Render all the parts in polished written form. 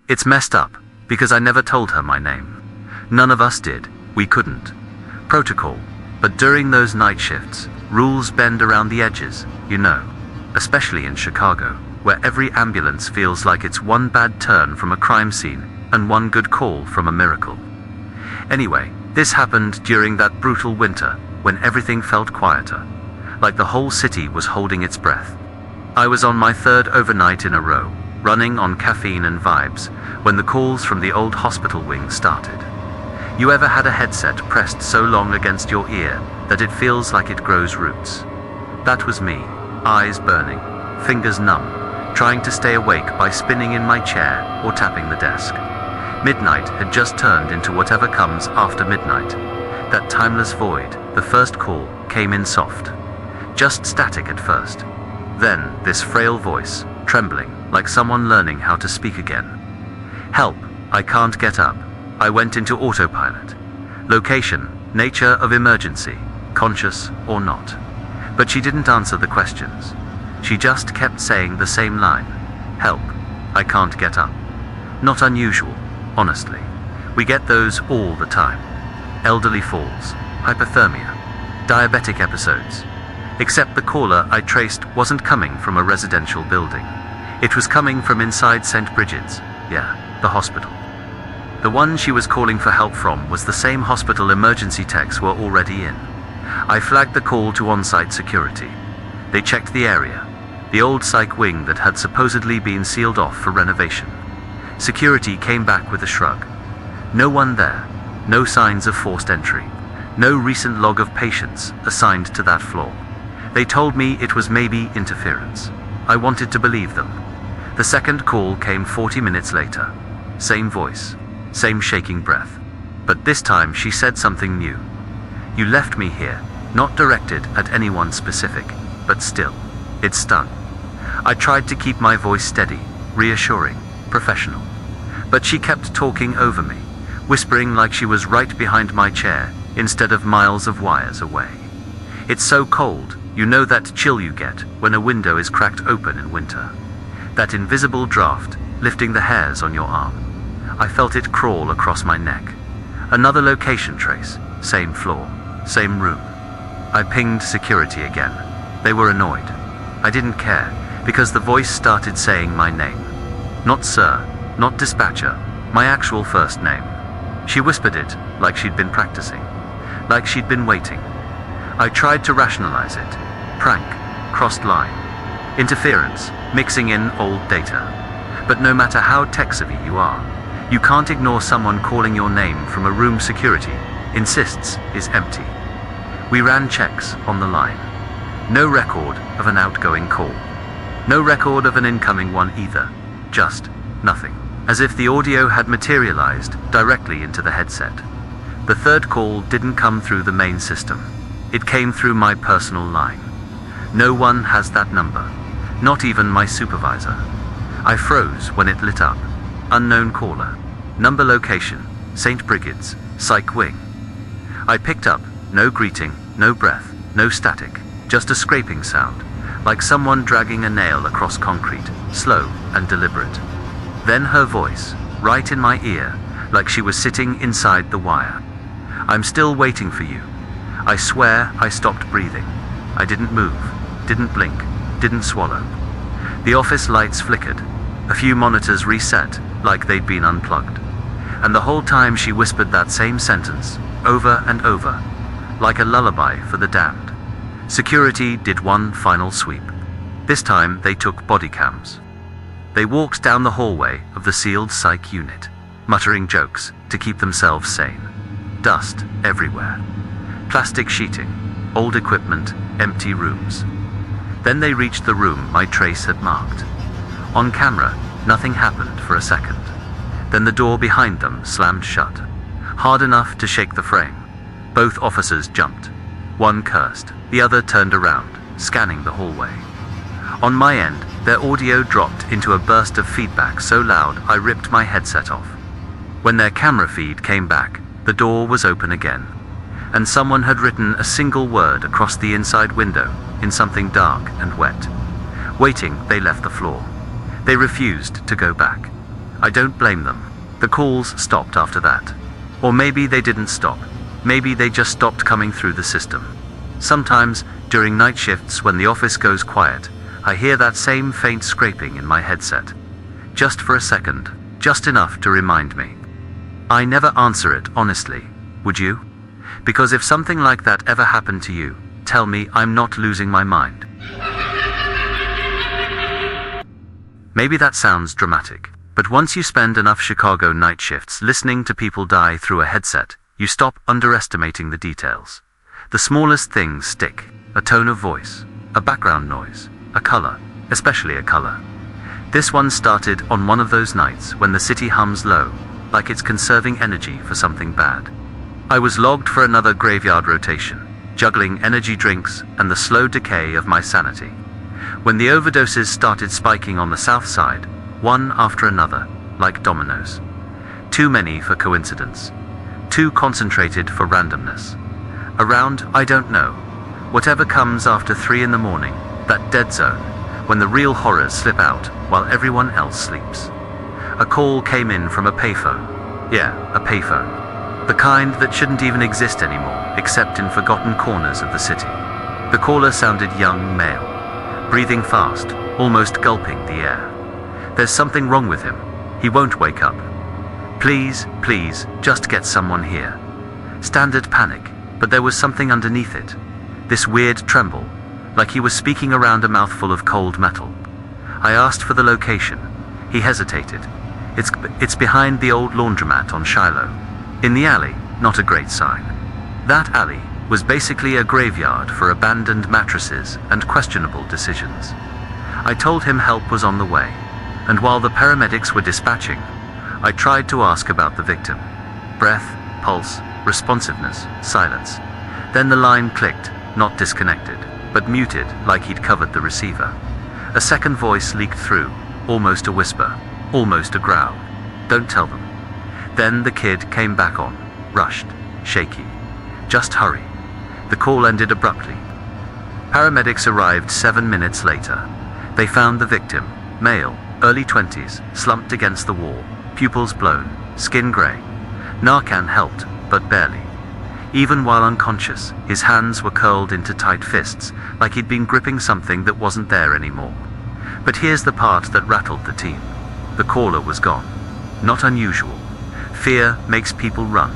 It's messed up, because I never told her my name. None of us did, we couldn't. Protocol, but during those night shifts, rules bend around the edges, you know. Especially in Chicago, where every ambulance feels like it's one bad turn from a crime scene and one good call from a miracle. Anyway, this happened during that brutal winter when everything felt quieter, like the whole city was holding its breath. I was on my third overnight in a row, running on caffeine and vibes, when the calls from the old hospital wing started. You ever had a headset pressed so long against your ear that it feels like it grows roots? That was me, eyes burning, fingers numb, trying to stay awake by spinning in my chair or tapping the desk. Midnight had just turned into whatever comes after midnight. That timeless void, the first call, came in soft. Just static at first. Then, this frail voice, trembling, like someone learning how to speak again. Help, I can't get up. I went into autopilot. Location, nature of emergency, conscious or not. But she didn't answer the questions. She just kept saying the same line. Help, I can't get up. Not unusual, honestly. We get those all the time. Elderly falls, hypothermia, diabetic episodes. Except the caller I traced wasn't coming from a residential building. It was coming from inside St. Bridget's, the hospital. The one she was calling for help from was the same hospital emergency techs were already in. I flagged the call to on-site security. They checked the area, the old psych wing that had supposedly been sealed off for renovation. Security came back with a shrug. No one there, no signs of forced entry, no recent log of patients assigned to that floor. They told me it was maybe interference. I wanted to believe them. The second call came 40 minutes later. Same voice, same shaking breath. But this time she said something new. You left me here, not directed at anyone specific, but still, it stung. I tried to keep my voice steady, reassuring, professional. But she kept talking over me, whispering like she was right behind my chair, instead of miles of wires away. It's so cold, you know that chill you get when a window is cracked open in winter. That invisible draft, lifting the hairs on your arm. I felt it crawl across my neck. Another location trace, same floor, same room. I pinged security again. They were annoyed. I didn't care, because the voice started saying my name. Not sir, not dispatcher, my actual first name. She whispered it, like she'd been practicing, like she'd been waiting. I tried to rationalize it. Prank, crossed line, interference, mixing in old data. But no matter how tech-savvy you are, you can't ignore someone calling your name from a room security insists is empty. We ran checks on the line. No record of an outgoing call. No record of an incoming one either. Just nothing. As if the audio had materialized directly into the headset. The third call didn't come through the main system. It came through my personal line. No one has that number. Not even my supervisor. I froze when it lit up. Unknown caller. Number location, St. Brigid's, psych wing. I picked up, no greeting, no breath, no static, just a scraping sound, like someone dragging a nail across concrete, slow and deliberate. Then her voice, right in my ear, like she was sitting inside the wire. I'm still waiting for you. I swear I stopped breathing. I didn't move, didn't blink, didn't swallow. The office lights flickered. A few monitors reset, like they'd been unplugged. And the whole time she whispered that same sentence, over and over, like a lullaby for the damned. Security did one final sweep. This time they took body cams. They walked down the hallway of the sealed psych unit, muttering jokes to keep themselves sane. Dust everywhere. Plastic sheeting, old equipment, empty rooms. Then they reached the room my trace had marked. On camera, nothing happened for a second. Then the door behind them slammed shut, hard enough to shake the frame. Both officers jumped. One cursed, the other turned around, scanning the hallway. On my end, their audio dropped into a burst of feedback so loud I ripped my headset off. When their camera feed came back, the door was open again, and someone had written a single word across the inside window in something dark and wet. Waiting, they left the floor. They refused to go back. I don't blame them. The calls stopped after that. Or maybe they didn't stop. Maybe they just stopped coming through the system. Sometimes, during night shifts when the office goes quiet, I hear that same faint scraping in my headset. Just for a second, just enough to remind me. I never answer it, honestly. Would you? Because if something like that ever happened to you, tell me I'm not losing my mind. Maybe that sounds dramatic, but once you spend enough Chicago night shifts listening to people die through a headset, you stop underestimating the details. The smallest things stick: a tone of voice, a background noise, a color, especially a color. This one started on one of those nights when the city hums low, like it's conserving energy for something bad. I was logged for another graveyard rotation, juggling energy drinks and the slow decay of my sanity, when the overdoses started spiking on the south side, one after another, like dominoes. Too many for coincidence. Too concentrated for randomness. Around, I don't know, whatever comes after 3 in the morning, that dead zone, when the real horrors slip out while everyone else sleeps. A call came in from a payphone. Yeah, a payphone. The kind that shouldn't even exist anymore, except in forgotten corners of the city. The caller sounded young, male, breathing fast, almost gulping the air. There's something wrong with him. He won't wake up. Please, please, just get someone here. Standard panic, but there was something underneath it. This weird tremble, like he was speaking around a mouthful of cold metal. I asked for the location. He hesitated. It's behind the old laundromat on Shiloh. In the alley, not a great sign. That alley was basically a graveyard for abandoned mattresses and questionable decisions. I told him help was on the way, and while the paramedics were dispatching, I tried to ask about the victim. Breath, pulse, responsiveness, silence. Then the line clicked, not disconnected, but muted like he'd covered the receiver. A second voice leaked through, almost a whisper, almost a growl. Don't tell them. Then the kid came back on, rushed, shaky. Just hurry. The call ended abruptly. Paramedics arrived 7 minutes later. They found the victim, male, early 20s, slumped against the wall, pupils blown, skin gray. Narcan helped, but barely. Even while unconscious, his hands were curled into tight fists, like he'd been gripping something that wasn't there anymore. But here's the part that rattled the team. The caller was gone. Not unusual. Fear makes people run.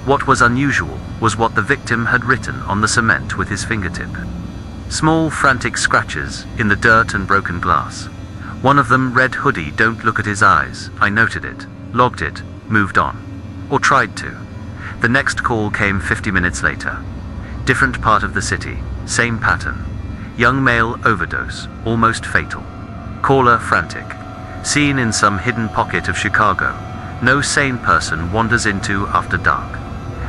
What was unusual was what the victim had written on the cement with his fingertip. Small, frantic scratches in the dirt and broken glass. One of them read hoodie, don't look at his eyes. I noted it, logged it, moved on. Or tried to. The next call came 50 minutes later. Different part of the city, same pattern. Young male overdose, almost fatal. Caller frantic. Seen in some hidden pocket of Chicago. No sane person wanders into after dark.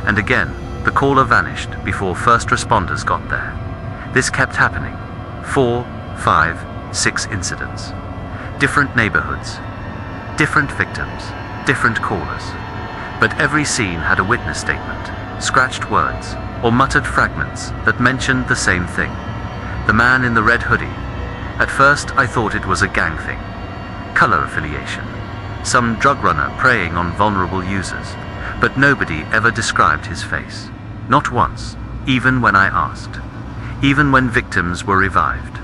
And again, the caller vanished before first responders got there. This kept happening. 4, 5, 6 incidents. Different neighborhoods. Different victims. Different callers. But every scene had a witness statement, scratched words, or muttered fragments that mentioned the same thing. The man in the red hoodie. At first I thought it was a gang thing. Color affiliation. Some drug runner preying on vulnerable users. But nobody ever described his face. Not once, even when I asked. Even when victims were revived.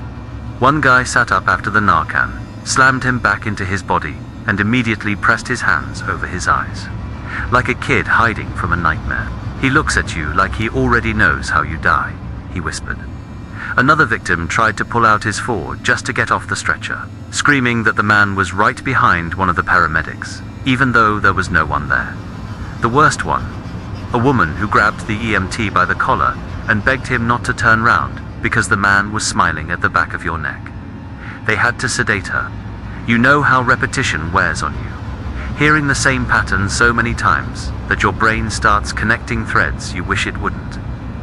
One guy sat up after the Narcan, slammed him back into his body, and immediately pressed his hands over his eyes. Like a kid hiding from a nightmare. He looks at you like he already knows how you die, he whispered. Another victim tried to pull out his Ford just to get off the stretcher, screaming that the man was right behind one of the paramedics, even though there was no one there. The worst one, a woman who grabbed the EMT by the collar and begged him not to turn round because the man was smiling at the back of your neck. They had to sedate her. You know how repetition wears on you. Hearing the same pattern so many times that your brain starts connecting threads you wish it wouldn't.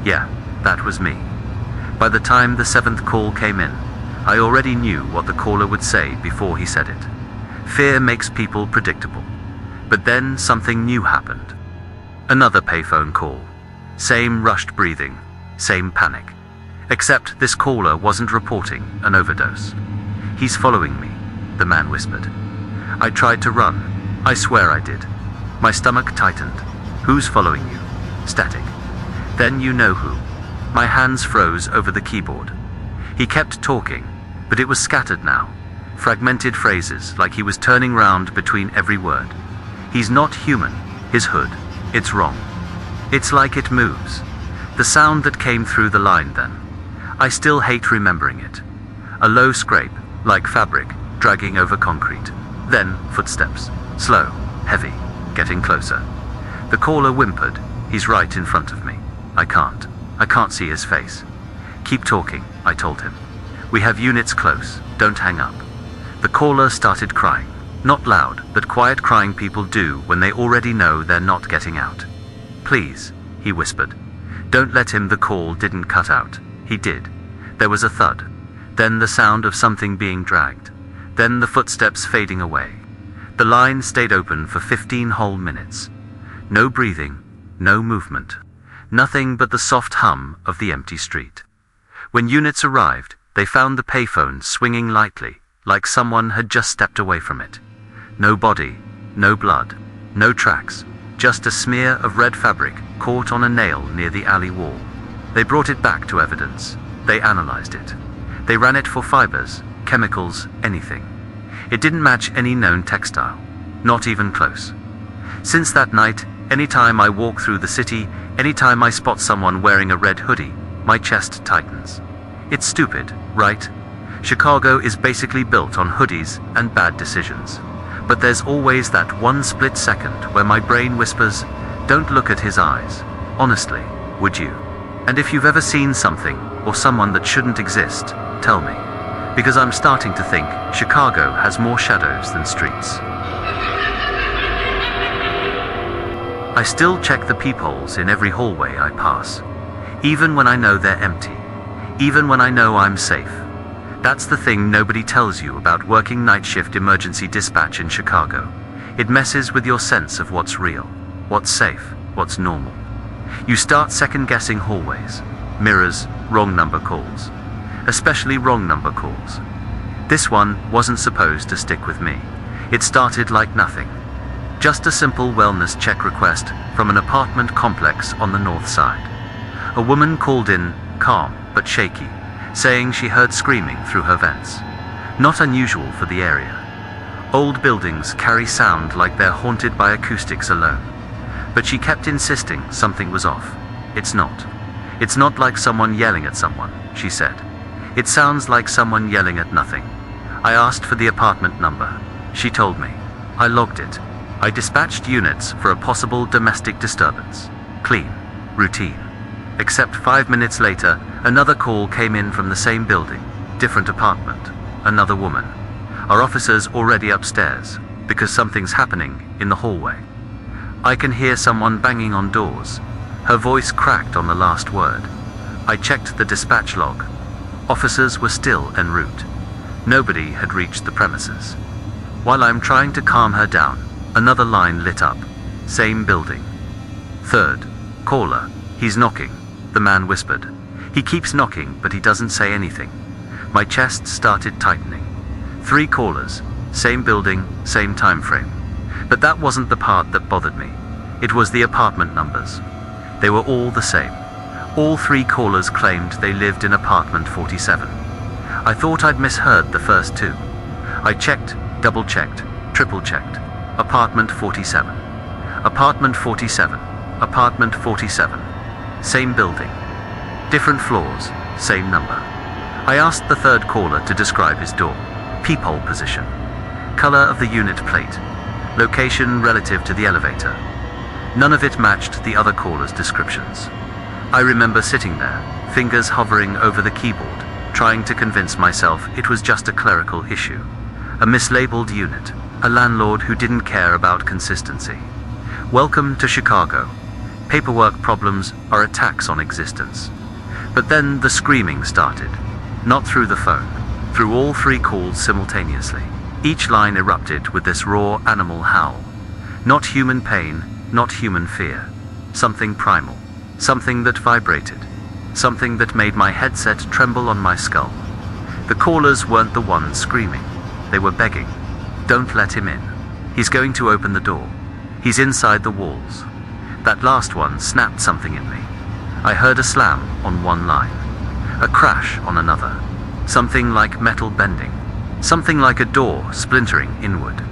Yeah, that was me. By the time the 7th call came in, I already knew what the caller would say before he said it. Fear makes people predictable. But then something new happened. Another payphone call. Same rushed breathing, same panic. Except this caller wasn't reporting an overdose. He's following me, the man whispered. I tried to run, I swear I did. My stomach tightened. Who's following you? Static. Then you know who. My hands froze over the keyboard. He kept talking, but it was scattered now. Fragmented phrases, like he was turning round between every word. He's not human. His hood. It's wrong. It's like it moves. The sound that came through the line then. I still hate remembering it. A low scrape, like fabric, dragging over concrete. Then, footsteps. Slow, heavy, getting closer. The caller whimpered. He's right in front of me. I can't see his face. Keep talking, I told him. We have units close, don't hang up. The caller started crying. Not loud, but quiet crying people do when they already know they're not getting out. Please, he whispered. Don't let him. The call didn't cut out. He did. There was a thud. Then the sound of something being dragged. Then the footsteps fading away. The line stayed open for 15 whole minutes. No breathing, no movement. Nothing but the soft hum of the empty street. When units arrived, they found the payphone swinging lightly, like someone had just stepped away from it. No body, no blood, no tracks, just a smear of red fabric caught on a nail near the alley wall. They brought it back to evidence. They analyzed it. They ran it for fibers, chemicals, anything. It didn't match any known textile, not even close. Since that night, anytime I walk through the city, anytime I spot someone wearing a red hoodie, my chest tightens. It's stupid, right? Chicago is basically built on hoodies and bad decisions. But there's always that one split second where my brain whispers, don't look at his eyes. Honestly, would you? And if you've ever seen something or someone that shouldn't exist, tell me. Because I'm starting to think Chicago has more shadows than streets. I still check the peepholes in every hallway I pass, even when I know they're empty, even when I know I'm safe. That's the thing nobody tells you about working night shift emergency dispatch in Chicago. It messes with your sense of what's real, what's safe, what's normal. You start second-guessing hallways, mirrors, wrong number calls. Especially wrong number calls. This one wasn't supposed to stick with me. It started like nothing. Just a simple wellness check request from an apartment complex on the north side. A woman called in, calm but shaky, saying she heard screaming through her vents. Not unusual for the area. Old buildings carry sound like they're haunted by acoustics alone. But she kept insisting something was off. It's not. It's not like someone yelling at someone, she said. It sounds like someone yelling at nothing. I asked for the apartment number. She told me. I logged it. I dispatched units for a possible domestic disturbance. Clean. Routine. Except 5 minutes later, another call came in from the same building, different apartment, another woman. Our officer's already upstairs, because something's happening in the hallway. I can hear someone banging on doors. Her voice cracked on the last word. I checked the dispatch log. Officers were still en route. Nobody had reached the premises. While I'm trying to calm her down, another line lit up. Same building. Third. Caller. He's knocking, the man whispered. He keeps knocking, but he doesn't say anything. My chest started tightening. 3 callers. Same building, same time frame. But that wasn't the part that bothered me. It was the apartment numbers. They were all the same. All 3 callers claimed they lived in apartment 47. I thought I'd misheard the first 2. I checked, double-checked, triple-checked. Apartment 47. Apartment 47. Apartment 47. Same building. Different floors, same number. I asked the 3rd caller to describe his door. Peephole position. Color of the unit plate. Location relative to the elevator. None of it matched the other callers' descriptions. I remember sitting there, fingers hovering over the keyboard, trying to convince myself it was just a clerical issue. A mislabeled unit, a landlord who didn't care about consistency. Welcome to Chicago. Paperwork problems are a tax on existence. But then the screaming started. Not through the phone, through all 3 calls simultaneously. Each line erupted with this raw animal howl. Not human pain, not human fear. Something primal. Something that vibrated. Something that made my headset tremble on my skull. The callers weren't the ones screaming. They were begging. Don't let him in. He's going to open the door. He's inside the walls. That last one snapped something in me. I heard a slam on one line, a crash on another, something like metal bending, something like a door splintering inward.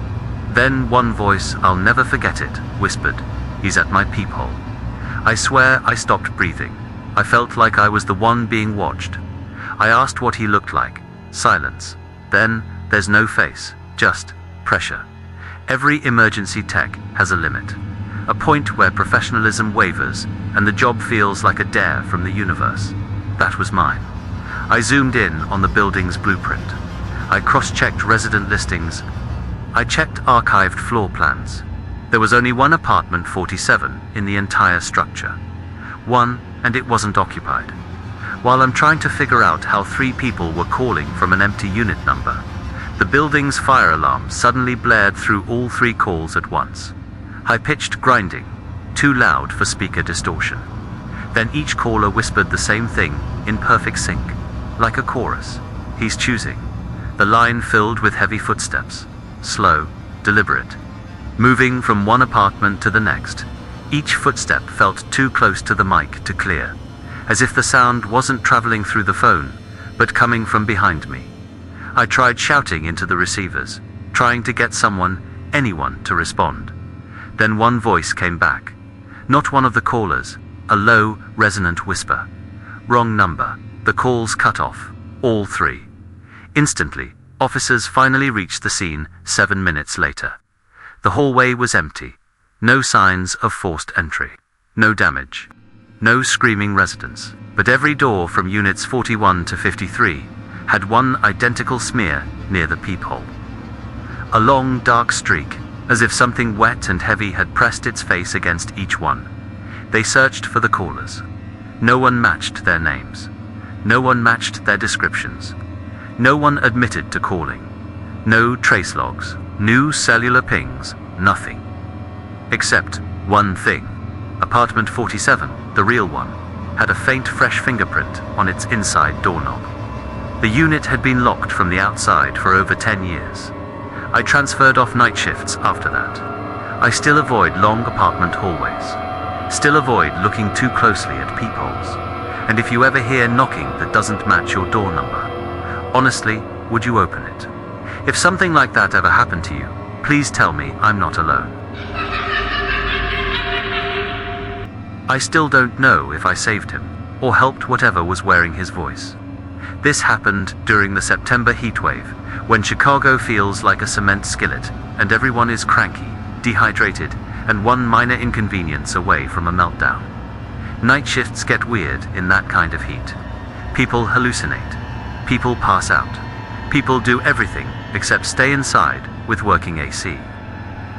Then one voice, I'll never forget it, whispered, "He's at my peephole." I swear I stopped breathing. I felt like I was the one being watched. I asked what he looked like. Silence. Then, there's no face, just pressure. Every emergency tech has a limit. A point where professionalism wavers and the job feels like a dare from the universe. That was mine. I zoomed in on the building's blueprint. I cross-checked resident listings. I checked archived floor plans. There was only one apartment 47 in the entire structure. One, and it wasn't occupied. While I'm trying to figure out how 3 people were calling from an empty unit number, the building's fire alarm suddenly blared through all 3 calls at once. High-pitched grinding, too loud for speaker distortion. Then each caller whispered the same thing in perfect sync, like a chorus. He's choosing. The line filled with heavy footsteps, slow, deliberate, moving from one apartment to the next. Each footstep felt too close to the mic to clear, as if the sound wasn't traveling through the phone, but coming from behind me. I tried shouting into the receivers, trying to get someone, anyone, to respond. Then one voice came back. Not one of the callers, a low, resonant whisper. Wrong number. The calls cut off. All 3. Instantly, officers finally reached the scene 7 minutes later. The hallway was empty. No signs of forced entry. No damage. No screaming residents. But every door from units 41 to 53 had one identical smear near the peephole. A long, dark streak, as if something wet and heavy had pressed its face against each one. They searched for the callers. No one matched their names. No one matched their descriptions. No one admitted to calling. No trace logs, new cellular pings, nothing. Except one thing. Apartment 47, the real one, had a faint fresh fingerprint on its inside doorknob. The unit had been locked from the outside for over 10 years. I transferred off night shifts after that. I still avoid long apartment hallways. Still avoid looking too closely at peepholes. And if you ever hear knocking that doesn't match your door number, honestly, would you open it? If something like that ever happened to you, please tell me I'm not alone. I still don't know if I saved him, or helped whatever was wearing his voice. This happened during the September heatwave, when Chicago feels like a cement skillet, and everyone is cranky, dehydrated, and one minor inconvenience away from a meltdown. Night shifts get weird in that kind of heat. People hallucinate. People pass out. People do everything except stay inside with working AC.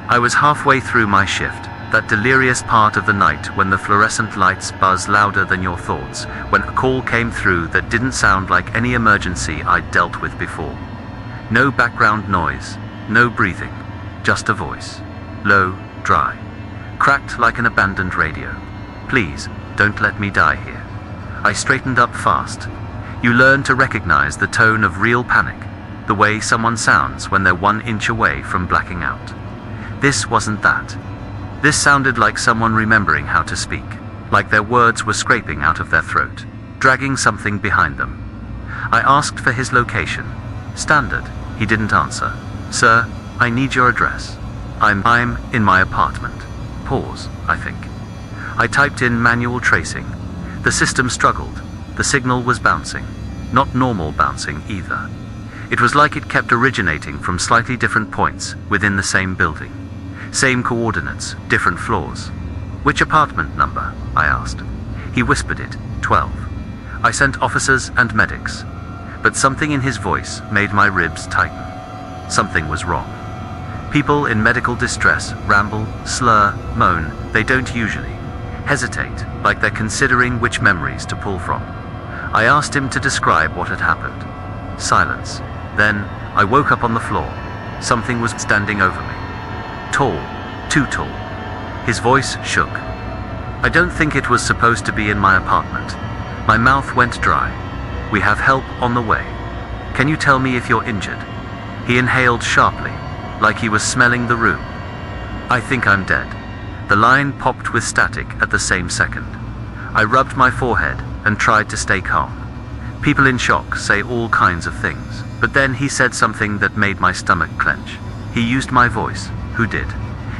I was halfway through my shift, that delirious part of the night when the fluorescent lights buzz louder than your thoughts, when a call came through that didn't sound like any emergency I'd dealt with before. No background noise, no breathing, just a voice. Low, dry, cracked like an abandoned radio. Please, don't let me die here. I straightened up fast. You learn to recognize the tone of real panic, the way someone sounds when they're 1 inch away from blacking out. This wasn't that. This sounded like someone remembering how to speak, like their words were scraping out of their throat, dragging something behind them. I asked for his location. Standard. He didn't answer. Sir, I need your address. I'm in my apartment. Pause, I think. I typed in manual tracing. The system struggled. The signal was bouncing. Not normal bouncing either. It was like it kept originating from slightly different points within the same building. Same coordinates, different floors. Which apartment number? I asked. He whispered it, 12. I sent officers and medics. But something in his voice made my ribs tighten. Something was wrong. People in medical distress ramble, slur, moan. They don't usually. Hesitate, like they're considering which memories to pull from. I asked him to describe what had happened. Silence. Then, I woke up on the floor. Something was standing over me. Tall, too tall. His voice shook. I don't think it was supposed to be in my apartment. My mouth went dry. We have help on the way. Can you tell me if you're injured? He inhaled sharply, like he was smelling the room. I think I'm dead. The line popped with static at the same second. I rubbed my forehead and tried to stay calm. People in shock say all kinds of things, but then he said something that made my stomach clench. He used my voice. Who did?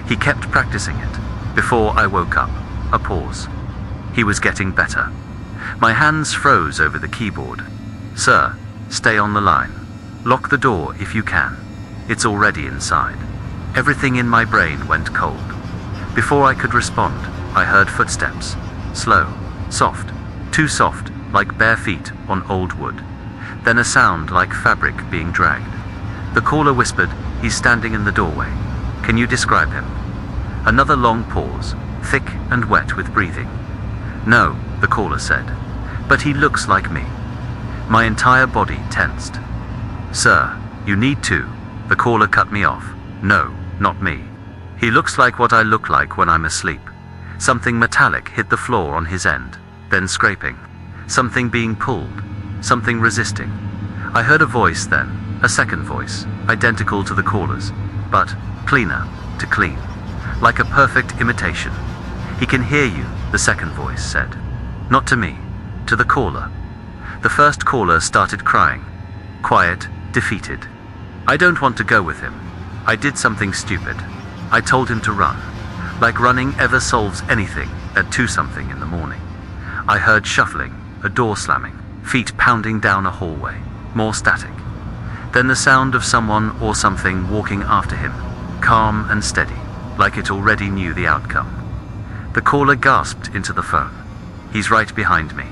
He kept practicing it. Before I woke up, a pause. He was getting better. My hands froze over the keyboard. Sir, stay on the line. Lock the door if you can. It's already inside. Everything in my brain went cold. Before I could respond, I heard footsteps. Slow, soft, too soft, like bare feet on old wood. Then a sound like fabric being dragged. The caller whispered, "He's standing in the doorway. Can you describe him?" Another long pause, thick and wet with breathing. "No," the caller said, "but he looks like me." My entire body tensed. "Sir, you need to." The caller cut me off. "No, not me. He looks like what I look like when I'm asleep." Something metallic hit the floor on his end, then scraping. Something being pulled, something resisting. I heard a voice then, a second voice, identical to the caller's, but cleaner, to clean. Like a perfect imitation. "He can hear you," the second voice said. Not to me, to the caller. The first caller started crying. Quiet, defeated. "I don't want to go with him. I did something stupid. I told him to run. Like running ever solves anything at 2-something in the morning." I heard shuffling, a door slamming, feet pounding down a hallway, more static. Then the sound of someone or something walking after him, calm and steady, like it already knew the outcome. The caller gasped into the phone. "He's right behind me.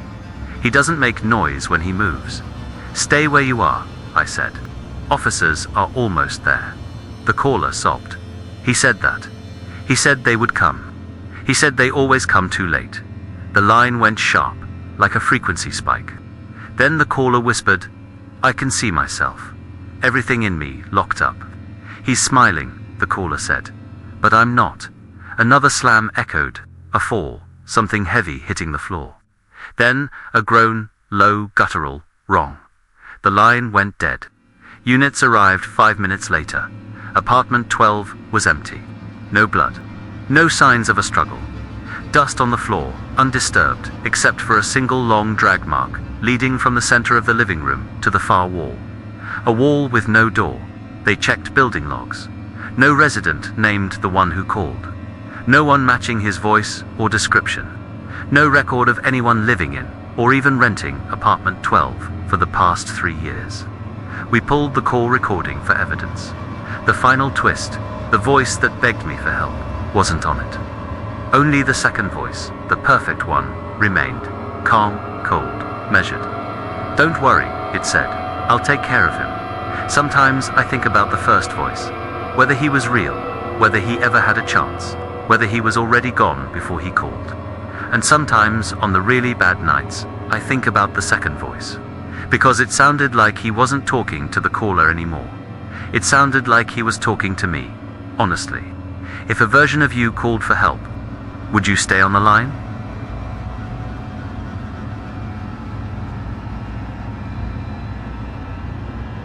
He doesn't make noise when he moves." "Stay where you are," I said. "Officers are almost there." The caller sobbed. "He said that. He said they would come. He said they always come too late." The line went sharp, like a frequency spike. Then the caller whispered, "I can see myself. Everything in me locked up." "He's smiling," the caller said. "But I'm not." Another slam echoed, a fall, something heavy hitting the floor. Then a groan, low, guttural, "Wrong." The line went dead. Units arrived 5 minutes later. Apartment 12 was empty. No blood. No signs of a struggle. Dust on the floor, undisturbed, except for a single long drag mark, leading from the center of the living room to the far wall. A wall with no door. They checked building logs. No resident named the one who called. No one matching his voice or description. No record of anyone living in, or even renting, apartment 12 for the past 3 years. We pulled the call recording for evidence. The final twist, the voice that begged me for help, wasn't on it. Only the second voice, the perfect one, remained, calm, cold, measured. "Don't worry," it said. "I'll take care of him." Sometimes I think about the first voice, whether he was real, whether he ever had a chance, whether he was already gone before he called. And sometimes, on the really bad nights, I think about the second voice, because it sounded like he wasn't talking to the caller anymore. It sounded like he was talking to me, honestly. If a version of you called for help, would you stay on the line?